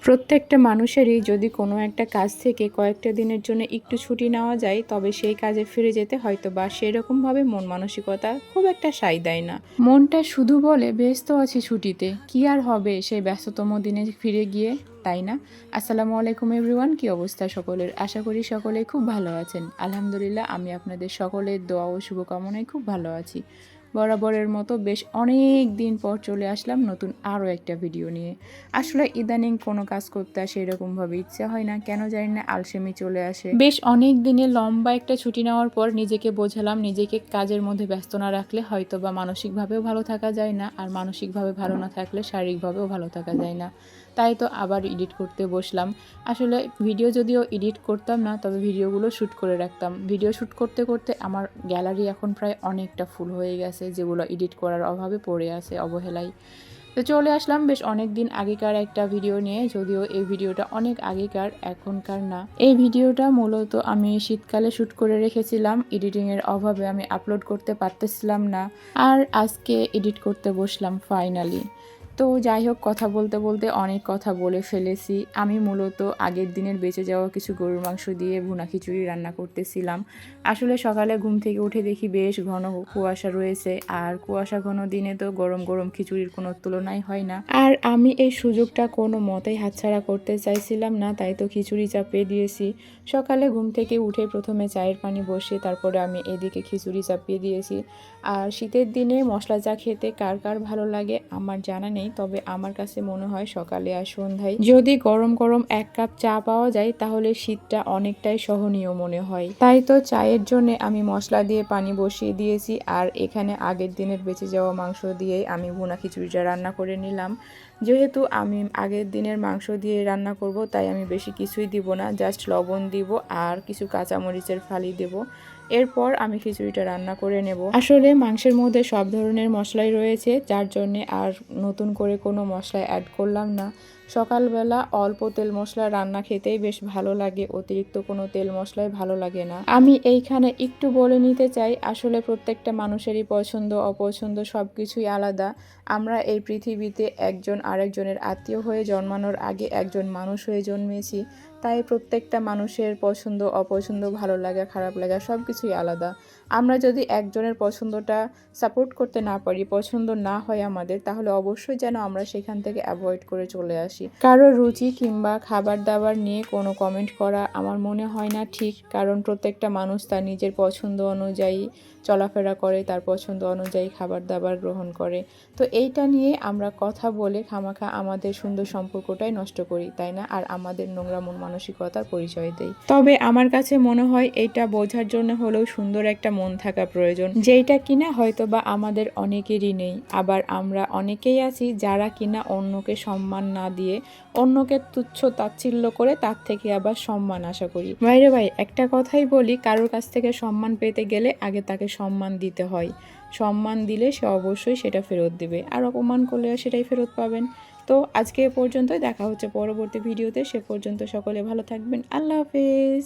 প্রত্যেকটা মানুষেরই যদি কোনো একটা কাজ থেকে কয়েকটা দিনের জন্য একটু ছুটি নেওয়া যায়, তবে সেই কাজে ফিরে যেতে হয়তো বা সেরকমভাবে মন মানসিকতা খুব একটা সায় দেয় না। মনটা শুধু বলে ব্যস্ত আছি ছুটিতে, কি আর হবে সেই ব্যস্ততম দিনে ফিরে গিয়ে, তাই না? আসসালামু আলাইকুম এভরিওয়ান, কি অবস্থা সকলের? আশা করি সকলেই খুব ভালো আছেন। আলহামদুলিল্লাহ, আমি আপনাদের সকলের দোয়া ও শুভকামনায় খুব ভালো আছি। বরাবরের মতো বেশ অনেক দিন পর চলে আসলাম নতুন আরও একটা ভিডিও নিয়ে। আসলে ইদানিং কোনো কাজ করতে আসে এরকমভাবে ইচ্ছা হয় না, কেন জানি না আলসেমি চলে আসে। বেশ অনেক দিনে লম্বা একটা ছুটি নেওয়ার পর নিজেকে বোঝালাম, নিজেকে কাজের মধ্যে ব্যস্ত না রাখলে হয়তো বা মানসিকভাবেও ভালো থাকা যায় না, আর মানসিকভাবে ভালো না থাকলে শারীরিকভাবেও ভালো থাকা যায় না। তাই তো আবার এডিট করতে বসলাম। আসলে ভিডিও যদিও এডিট করতাম না, তবে ভিডিওগুলো শ্যুট করে রাখতাম। ভিডিও শ্যুট করতে করতে আমার গ্যালারি এখন প্রায় অনেকটা ফুল হয়ে গেছে, যেগুলো এডিট করার অভাবে পড়ে আছে অবহেলায়। তো চলে আসলাম বেশ অনেক দিন আগেকার একটা ভিডিও নিয়ে, যদিও এই ভিডিওটা অনেক আগেকার, এখনকার না। এই ভিডিওটা মূলত আমি শীতকালে শ্যুট করে রেখেছিলাম, এডিটিংয়ের অভাবে আমি আপলোড করতে পারতেছিলাম না, আর আজকে এডিট করতে বসলাম ফাইনালি। তো যাই হোক, কথা বলতে বলতে অনেক কথা বলে ফেলেছি। আমি মূলত আগের দিনের বেঁচে যাওয়া কিছু গরুর মাংস দিয়ে ভুনা খিচুড়ি রান্না করতেছিলাম। আসলে সকালে ঘুম থেকে উঠে দেখি বেশ ঘন কুয়াশা রয়েছে, আর কুয়াশা ঘন দিনে তো গরম গরম খিচুড়ির কোনো তুলনাই হয় না। আর আমি এই সুযোগটা কোনো মতেই হাতছাড়া করতে চাইছিলাম না, তাই তো খিচুড়ি চাপিয়ে দিয়েছি। সকালে ঘুম থেকে উঠে প্রথমে চায়ের পানি বসিয়ে তারপরে আমি এদিকে খিচুড়ি চাপিয়ে দিয়েছি। আর শীতের দিনে মশলা চা খেতে কার কার ভালো লাগে আমার জানা নেই, তবে আমার কাছে মনে হয় সকালে আর সন্ধ্যায় যদি গরম গরম এক কাপ চা পাওয়া যায় তাহলে শীতটা অনেকটাই সহনীয় মনে হয়। তাই তো চায়ের জন্য আমি মশলা দিয়ে পানি বসিয়ে দিয়েছি, আর এখানে আগের দিনের বেঁচে যাওয়া মাংস দিয়েই আমি ভুনা খিচুড়িটা রান্না করে নিলাম। যেহেতু আমি আগের দিনের মাংস দিয়ে রান্না করব, তাই আমি বেশি কিছুই দিব না, জাস্ট লবণ দিব আর কিছু কাঁচামরিচের ফালি দেব। এরপর আমি খিচুড়িটা রান্না করে নেব। আসলে মাংসের মধ্যে সব ধরনের মশলাই রয়েছে, যার জন্যে আর নতুন করে কোনো মশলা অ্যাড করলাম না। সকালবেলা অল্প তেল মশলা রান্না খেতেই বেশ ভালো লাগে, অতিরিক্ত কোনো তেল মশলাই ভালো লাগে না। আমি এইখানে একটু বলে নিতে চাই, আসলে প্রত্যেকটা মানুষেরই পছন্দ অপছন্দ সব কিছুই আলাদা। আমরা এই পৃথিবীতে একজন আরেকজনের আত্মীয় হয়ে জন্মানোর আগে একজন মানুষ হয়ে জন্মেছি, তাই প্রত্যেকটা মানুষের পছন্দ অপছন্দ ভালো লাগা খারাপ লাগা সব কিছুই আলাদা। আমরা যদি একজনের পছন্দটা সাপোর্ট করতে না পারি, পছন্দ না হয় আমাদের, তাহলে অবশ্যই যেন আমরা সেখান থেকে অ্যাভয়েড করে চলে আসি। কারো রুচি কিংবা খাবার দাবার নিয়ে কোনো কমেন্ট করা আমার মনে হয় না ঠিক, কারণ প্রত্যেকটা মানুষ তার নিজের পছন্দ অনুযায়ী চলাফেরা করে, তার পছন্দ অনুযায়ী খাবার দাবার গ্রহণ করে। তো এইটা নিয়ে আমরা কথা বলে খামাখা আমাদের সুন্দর সম্পর্কটাই নষ্ট করি, তাই না? আর আমাদের নোংরা মন মানসিকতার পরিচয় দেই। তবে আমার কাছে মনে হয় এইটা বোঝার জন্য হলেও সুন্দর একটা মন থাকা প্রয়োজন, যেইটা কিনা হয়তো বা আমাদের অনেকেরই নেই। আবার আমরা অনেকেই আছি যারা কিনা অন্যকে সম্মান না দিয়ে অন্যকে তুচ্ছ তাচ্ছিল্য করে তার থেকে আবার সম্মান আশা করি। ভাইরে ভাই, একটা কথাই বলি, কারোর কাছ থেকে সম্মান পেতে গেলে আগে তাকে সম্মান দিতে হয়। সম্মান দিলে সে অবশ্যই সেটা ফেরত দেবে, আর অপমান করলেও সেটাই ফেরত পাবেন। তো আজকে এ পর্যন্তই, দেখা হচ্ছে পরবর্তী ভিডিওতে। সে পর্যন্ত সকলে ভালো থাকবেন। আল্লাহ হাফেজ।